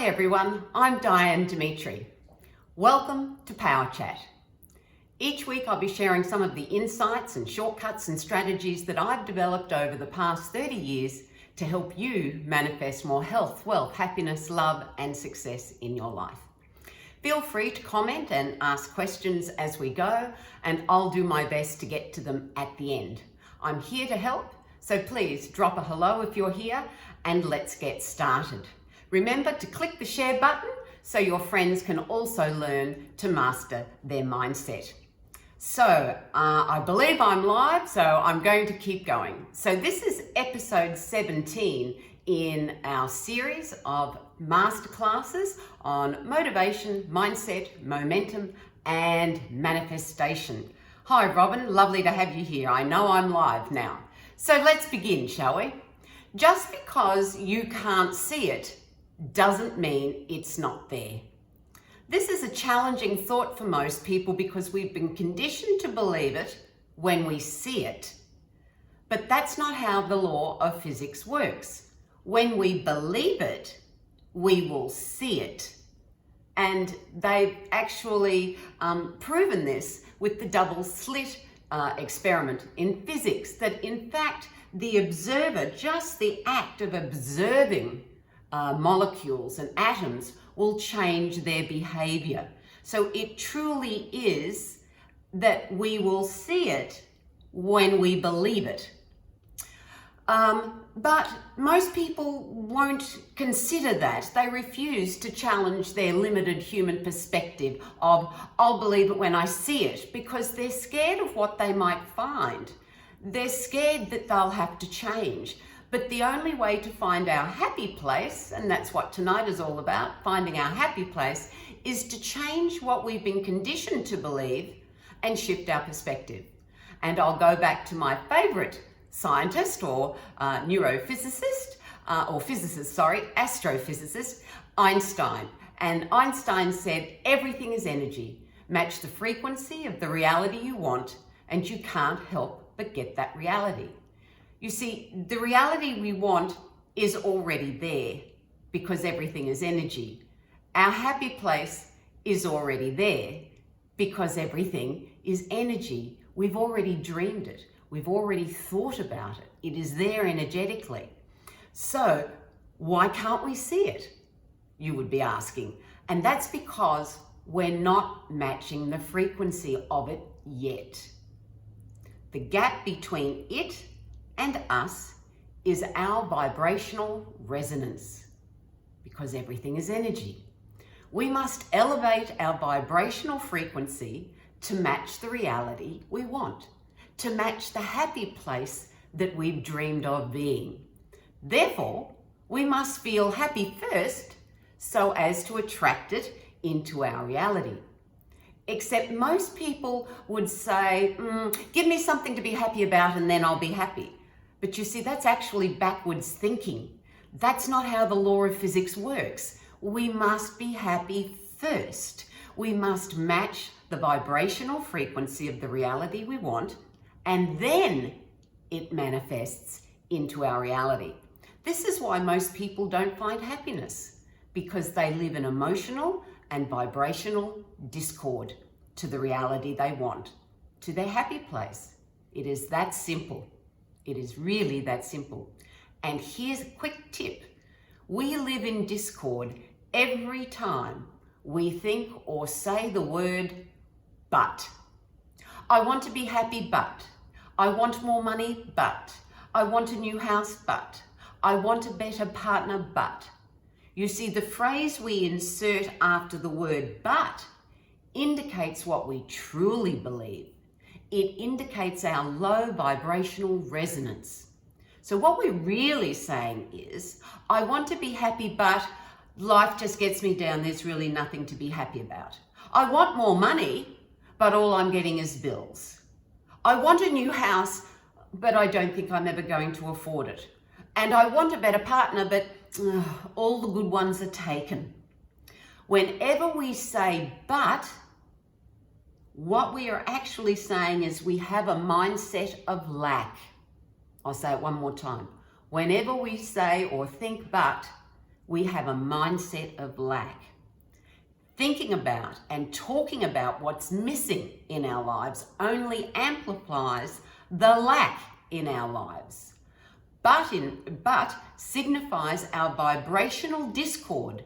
Hi everyone, I'm Diane 𝗙𝗶𝗱. Welcome to Power Chat. Each week I'll be sharing some of the insights and shortcuts and strategies that I've developed over the past 30 years to help you manifest more health, wealth, happiness, love and success in your life. Feel free to comment and ask questions as we go, and I'll do my best to get to them at the end. I'm here to help, so please drop a hello if you're here and let's get started. Remember to click the share button so your friends can also learn to master their mindset. So I believe I'm live, so I'm going to keep going. So this is episode 17 in our series of masterclasses on motivation, mindset, momentum, and manifestation. Hi Robin, lovely to have you here. I know I'm live now. So let's begin, shall we? Just because you can't see it doesn't mean it's not there. This is a challenging thought for most people because we've been conditioned to believe it when we see it. But that's not how the law of physics works. When we believe it, we will see it. And they've actually proven this with the double slit experiment in physics, that in fact the observer, just the act of observing molecules and atoms, will change their behavior. So it truly is that we will see it when we believe it. But most people won't consider that. They refuse to challenge their limited human perspective of, I'll believe it when I see it, because they're scared of what they might find. They're scared that they'll have to change. But the only way to find our happy place, and that's what tonight is all about, finding our happy place, is to change what we've been conditioned to believe and shift our perspective. And I'll go back to my favorite scientist or neurophysicist, astrophysicist, Einstein. And Einstein said, everything is energy. Match the frequency of the reality you want, and you can't help but get that reality. You see, the reality we want is already there because everything is energy. Our happy place is already there because everything is energy. We've already dreamed it. We've already thought about it. It is there energetically. So why can't we see it? You would be asking. And that's because we're not matching the frequency of it yet. The gap between it and us is our vibrational resonance, because everything is energy. We must elevate our vibrational frequency to match the reality we want, to match the happy place that we've dreamed of being. Therefore, we must feel happy first so as to attract it into our reality. Except most people would say, give me something to be happy about and then I'll be happy. But you see, that's actually backwards thinking. That's not how the law of physics works. We must be happy first. We must match the vibrational frequency of the reality we want, and then it manifests into our reality. This is why most people don't find happiness, because they live in emotional and vibrational discord to the reality they want, to their happy place. It is that simple. It is really that simple. And here's a quick tip. We live in discord every time we think or say the word but. I want to be happy, but. I want more money, but. I want a new house, but. I want a better partner, but. You see, the phrase we insert after the word but indicates what we truly believe. It indicates our low vibrational resonance. So what we're really saying is, I want to be happy, but life just gets me down. There's really nothing to be happy about. I want more money, but all I'm getting is bills. I want a new house, but I don't think I'm ever going to afford it. And I want a better partner, but all the good ones are taken. Whenever we say but, what we are actually saying is we have a mindset of lack. I'll say it one more time. Whenever we say or think but, we have a mindset of lack. Thinking about and talking about what's missing in our lives only amplifies the lack in our lives, but signifies our vibrational discord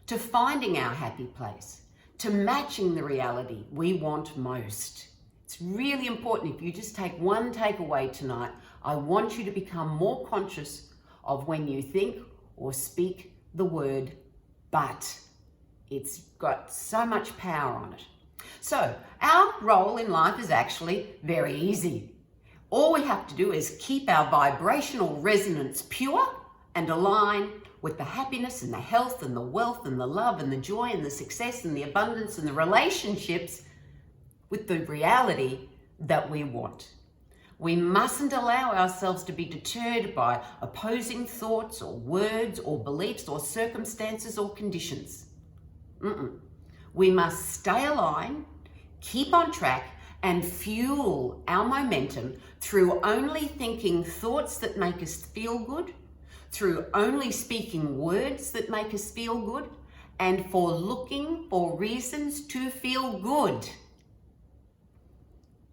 to finding our happy place, to matching the reality we want most. It's really important. If you just take one takeaway tonight, I want you to become more conscious of when you think or speak the word but. It's got so much power on it. So our role in life is actually very easy. All we have to do is keep our vibrational resonance pure and align with the happiness and the health and the wealth and the love and the joy and the success and the abundance and the relationships with the reality that we want. We mustn't allow ourselves to be deterred by opposing thoughts or words or beliefs or circumstances or conditions. We must stay aligned, keep on track, and fuel our momentum through only thinking thoughts that make us feel good, through only speaking words that make us feel good, and for looking for reasons to feel good.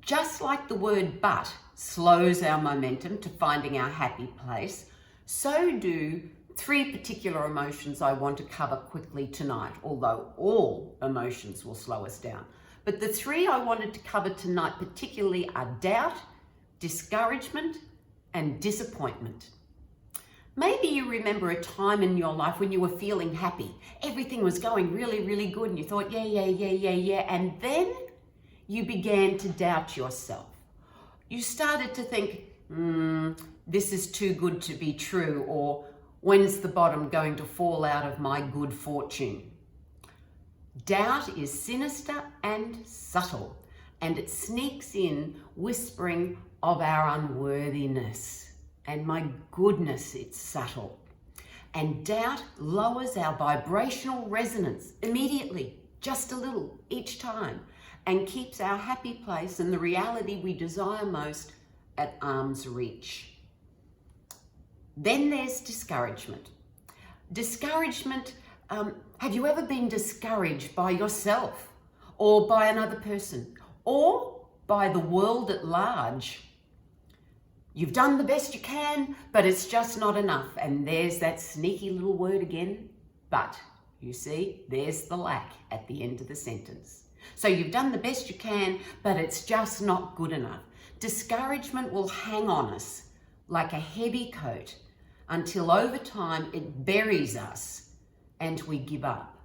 Just like the word but slows our momentum to finding our happy place, so do three particular emotions I want to cover quickly tonight, although all emotions will slow us down. But the three I wanted to cover tonight particularly are doubt, discouragement, and disappointment. Maybe you remember a time in your life when you were feeling happy. Everything was going really, really good and you thought, yeah. And then you began to doubt yourself. You started to think, this is too good to be true, or when's the bottom going to fall out of my good fortune? Doubt is sinister and subtle, and it sneaks in whispering of our unworthiness. And my goodness, it's subtle. And doubt lowers our vibrational resonance immediately, just a little each time, and keeps our happy place and the reality we desire most at arm's reach. Then there's discouragement. Discouragement, have you ever been discouraged by yourself or by another person or by the world at large? You've done the best you can, but it's just not enough. And there's that sneaky little word again, but. You see, there's the lack at the end of the sentence. So you've done the best you can, but it's just not good enough. Discouragement will hang on us like a heavy coat until over time it buries us and we give up.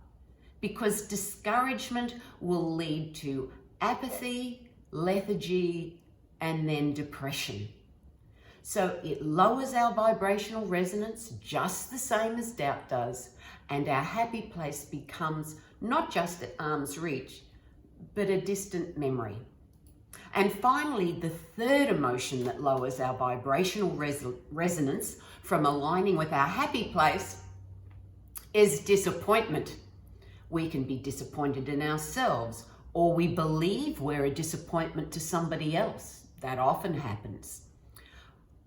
Because discouragement will lead to apathy, lethargy, and then depression. So it lowers our vibrational resonance just the same as doubt does, and our happy place becomes not just at arm's reach, but a distant memory. And finally, the third emotion that lowers our vibrational resonance from aligning with our happy place is disappointment. We can be disappointed in ourselves, or we believe we're a disappointment to somebody else. That often happens.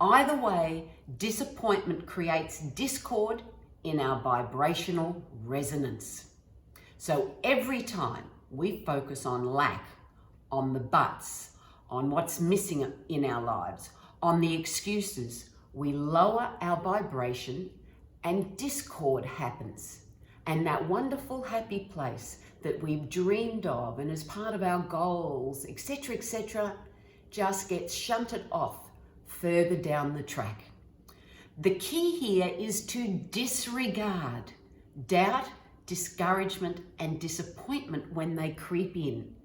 Either way, disappointment creates discord in our vibrational resonance. So every time we focus on lack, on the buts, on what's missing in our lives, on the excuses, we lower our vibration and discord happens. And that wonderful happy place that we've dreamed of and as part of our goals, etc., just gets shunted off further down the track. The key here is to disregard doubt, discouragement, and disappointment when they creep in.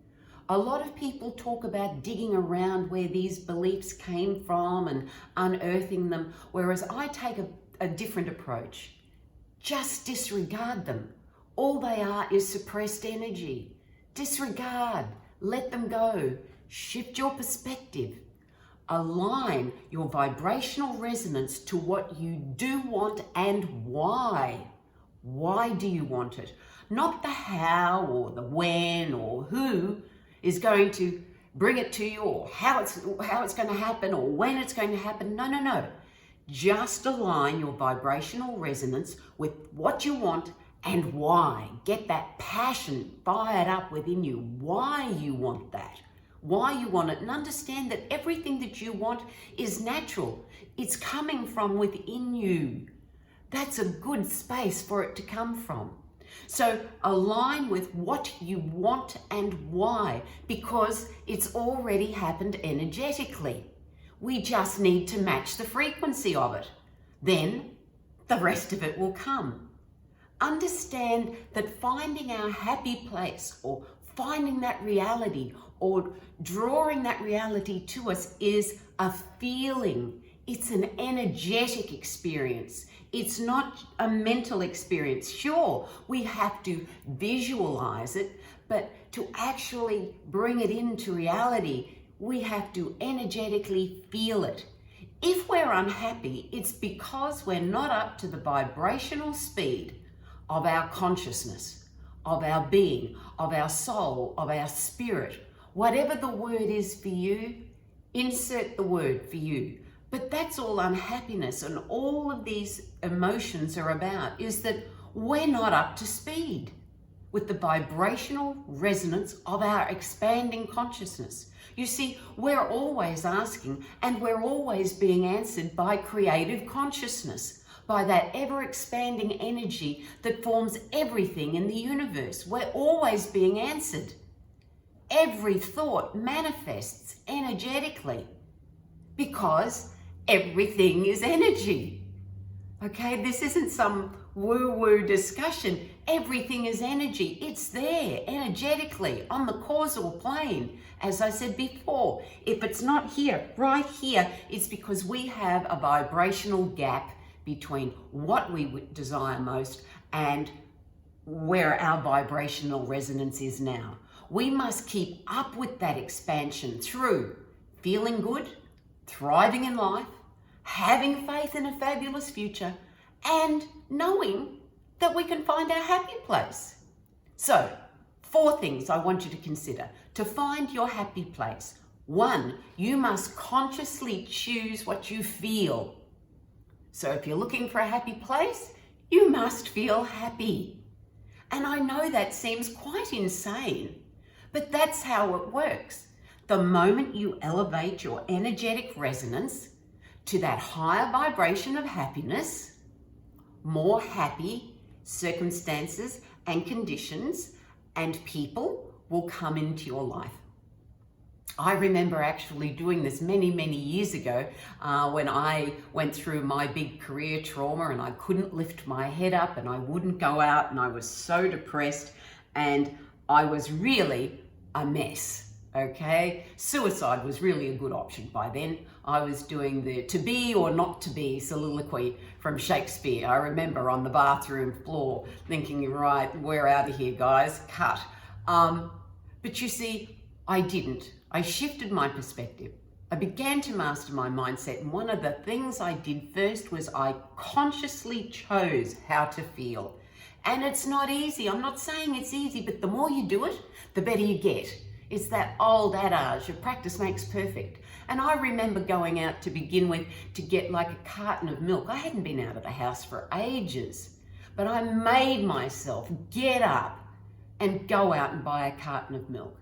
A lot of people talk about digging around where these beliefs came from and unearthing them, whereas I take a different approach. Just disregard them. All they are is suppressed energy. Disregard, let them go, shift your perspective. Align your vibrational resonance to what you do want and why. Why do you want it? Not the how or the when or who is going to bring it to you, or how it's going to happen, or when it's going to happen. No. Just align your vibrational resonance with what you want and why. Get that passion fired up within you, why you want that, why you want it, and understand that everything that you want is natural. It's coming from within you. That's a good space for it to come from. So align with what you want and why, because it's already happened energetically. We just need to match the frequency of it. Then the rest of it will come. Understand that finding our happy place, or finding that reality, or drawing that reality to us is a feeling. It's an energetic experience. It's not a mental experience. Sure, we have to visualize it, but to actually bring it into reality, we have to energetically feel it. If we're unhappy, it's because we're not up to the vibrational speed of our consciousness, of our being, of our soul, of our spirit. Whatever the word is for you, insert the word for you. But that's all unhappiness and all of these emotions are about, is that we're not up to speed with the vibrational resonance of our expanding consciousness. You see, we're always asking and we're always being answered by creative consciousness, by that ever-expanding energy that forms everything in the universe. We're always being answered. Every thought manifests energetically because everything is energy. Okay, this isn't some woo-woo discussion. Everything is energy. It's there energetically on the causal plane. As I said before, if it's not here, right here, it's because we have a vibrational gap between what we desire most and where our vibrational resonance is now. We must keep up with that expansion through feeling good, thriving in life, having faith in a fabulous future, and knowing that we can find our happy place. So, 4 things I want you to consider to find your happy place. 1, you must consciously choose what you feel. So if you're looking for a happy place, you must feel happy. And I know that seems quite insane, but that's how it works. The moment you elevate your energetic resonance to that higher vibration of happiness, more happy circumstances and conditions and people will come into your life. I remember actually doing this many, many years ago when I went through my big career trauma and I couldn't lift my head up and I wouldn't go out and I was so depressed and I was really a mess. Okay, suicide was really a good option by then. I was doing the to be or not to be soliloquy from Shakespeare. I remember on the bathroom floor thinking, right, we're out of here, guys, cut. But you see, I didn't. I shifted my perspective. I began to master my mindset, and one of the things I did first was I consciously chose how to feel. And it's not easy. I'm not saying it's easy, but the more you do it, the better you get. It's that old adage, practice makes perfect. And I remember going out to begin with to get like a carton of milk. I hadn't been out of the house for ages, but I made myself get up and go out and buy a carton of milk.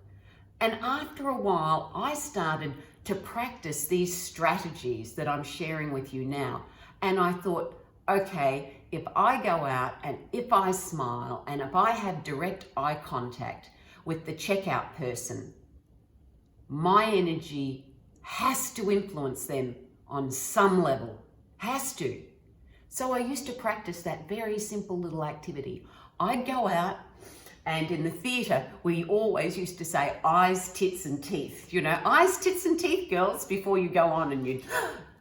And after a while, I started to practice these strategies that I'm sharing with you now. And I thought, okay, if I go out and if I smile and if I have direct eye contact with the checkout person, my energy has to influence them on some level, has to. So I used to practice that very simple little activity. I'd go out, and in the theatre, we always used to say eyes, tits and teeth. You know, eyes, tits and teeth, girls, before you go on, and you'd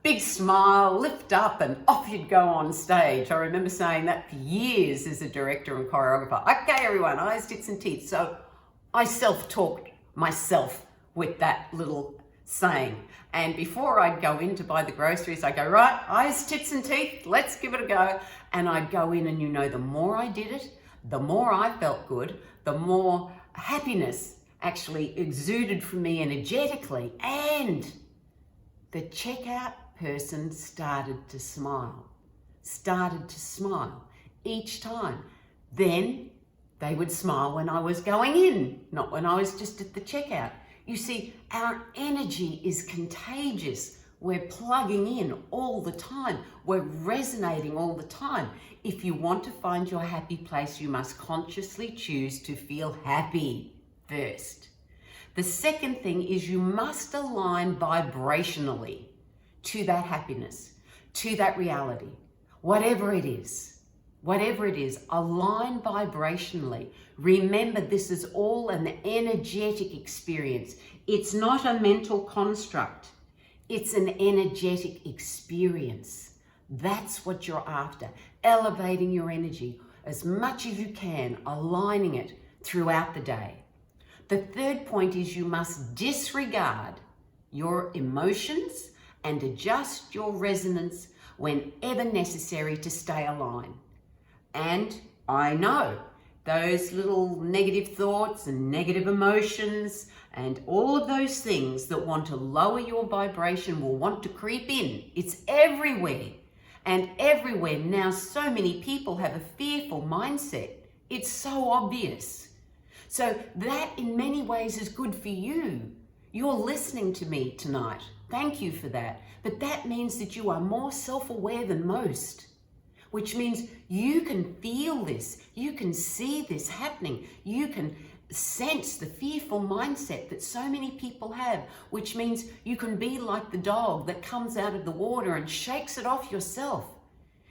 big smile, lift up, and off you'd go on stage. I remember saying that for years as a director and choreographer. Okay, everyone, eyes, tits and teeth. So I self-talked myself with that little saying. And before I'd go in to buy the groceries, I'd go, right, eyes, tits and teeth, let's give it a go. And I'd go in, and you know, the more I did it, the more I felt good, the more happiness actually exuded from me energetically. And the checkout person started to smile each time. Then they would smile when I was going in, not when I was just at the checkout. You see, our energy is contagious. We're plugging in all the time. We're resonating all the time. If you want to find your happy place, you must consciously choose to feel happy first. The second thing is you must align vibrationally to that happiness, to that reality, whatever it is, align vibrationally. Remember, this is all an energetic experience. It's not a mental construct. It's an energetic experience. That's what you're after. Elevating your energy as much as you can, aligning it throughout the day. The third point is you must disregard your emotions and adjust your resonance whenever necessary to stay aligned. And I know those little negative thoughts and negative emotions and all of those things that want to lower your vibration will want to creep in. It's everywhere. And everywhere now, so many people have a fearful mindset. It's so obvious. So that in many ways is good for you. You're listening to me tonight. Thank you for that. But that means that you are more self-aware than most, which means you can feel this. You can see this happening. You can sense the fearful mindset that so many people have, which means you can be like the dog that comes out of the water and shakes it off yourself.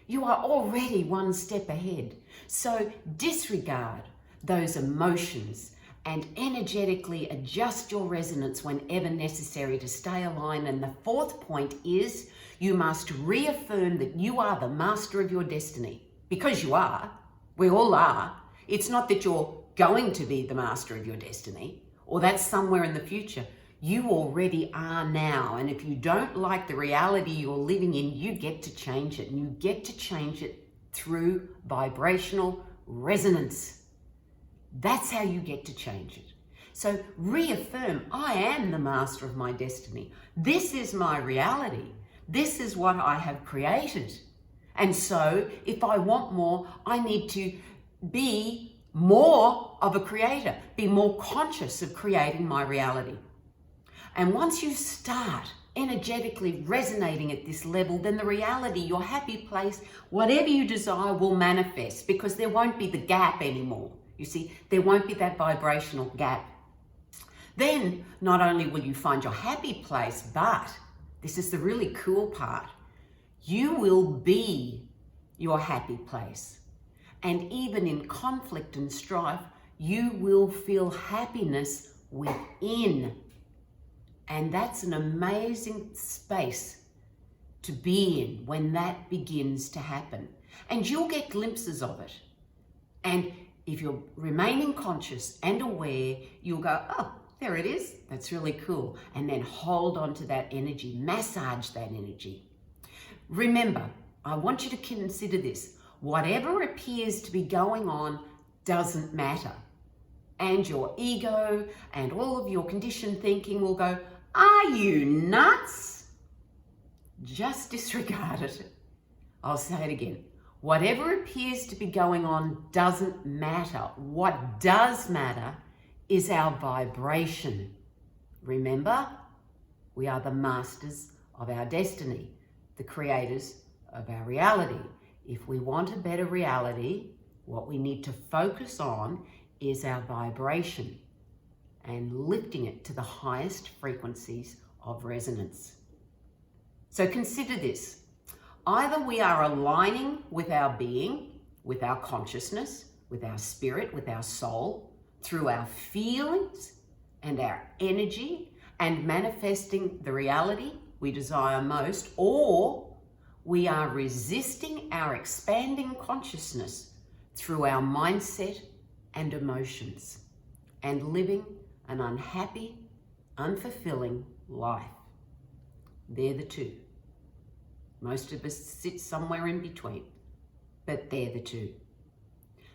You are already one step ahead. So disregard those emotions and energetically adjust your resonance whenever necessary to stay aligned. And the fourth point is you must reaffirm that you are the master of your destiny, because you are. We all are. It's not that you're going to be the master of your destiny or that's somewhere in the future. You already are now. And if you don't like the reality you're living in, you get to change it. And you get to change it through vibrational resonance. That's how you get to change it. So reaffirm, I am the master of my destiny. This is my reality. This is what I have created. And so if I want more, I need to be more of a creator, be more conscious of creating my reality. And once you start energetically resonating at this level, then the reality, your happy place, whatever you desire will manifest, because there won't be the gap anymore. You see, there won't be that vibrational gap. Then not only will you find your happy place, but this is the really cool part, you will be your happy place. And even in conflict and strife, you will feel happiness within. And that's an amazing space to be in when that begins to happen. And you'll get glimpses of it. And if you're remaining conscious and aware, you'll go, oh, there it is. That's really cool. And then hold on to that energy, massage that energy. Remember, I want you to consider this. Whatever appears to be going on doesn't matter. And your ego and all of your conditioned thinking will go, are you nuts? Just disregard it. I'll say it again. Whatever appears to be going on doesn't matter. What does matter is our vibration. Remember, we are the masters of our destiny, the creators of our reality. If we want a better reality, what we need to focus on is our vibration and lifting it to the highest frequencies of resonance. So consider this. Either we are aligning with our being, with our consciousness, with our spirit, with our soul, through our feelings and our energy, and manifesting the reality we desire most, or we are resisting our expanding consciousness through our mindset and emotions and living an unhappy, unfulfilling life. They're the two. Most of us sit somewhere in between, but they're the two.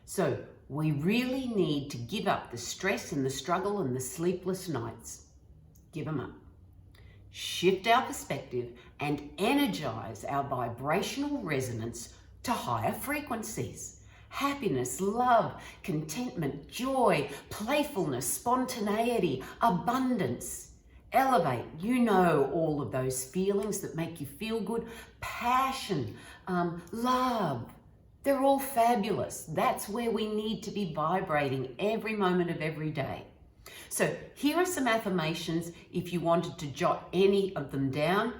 So we really need to give up the stress and the struggle and the sleepless nights. Give them up. shift our perspective, and energize our vibrational resonance to higher frequencies. Happiness, love, contentment, joy, playfulness, spontaneity, abundance. Elevate, you know all of those feelings that make you feel good. Passion, love, they're all fabulous. That's where we need to be vibrating every moment of every day. So here are some affirmations if you wanted to jot any of them down.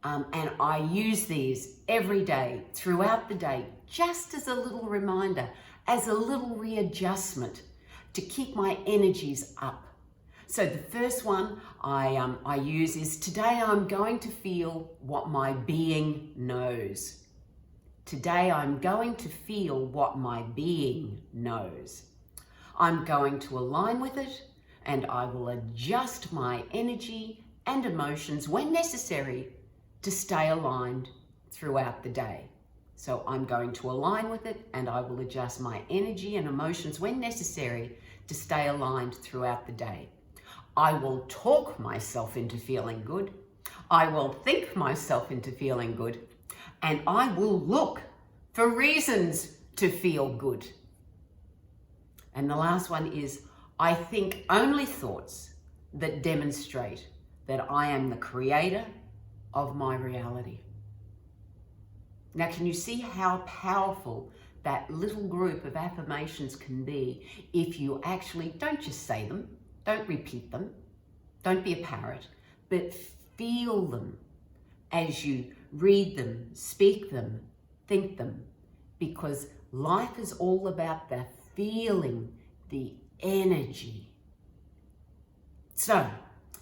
And I use these every day, throughout the day, just as a little reminder, as a little readjustment to keep my energies up. So the first one I use is, today I'm going to feel what my being knows. Today I'm going to feel what my being knows. I'm going to align with it, and I will adjust my energy and emotions when necessary to stay aligned throughout the day. So I'm going to align with it, and I will adjust my energy and emotions when necessary to stay aligned throughout the day. I will talk myself into feeling good. I will think myself into feeling good. And I will look for reasons to feel good. And the last one is, I think only thoughts that demonstrate that I am the creator of my reality. Now, can you see how powerful that little group of affirmations can be if you actually don't just say them, don't repeat them, don't be a parrot, but feel them as you read them, speak them, think them, because life is all about the feeling, the energy. So,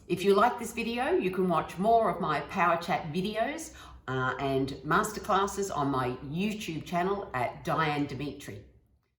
if you like this video, you can watch more of my Power Chat videos and masterclasses on my YouTube channel at Diane 𝗙𝗵𝗱.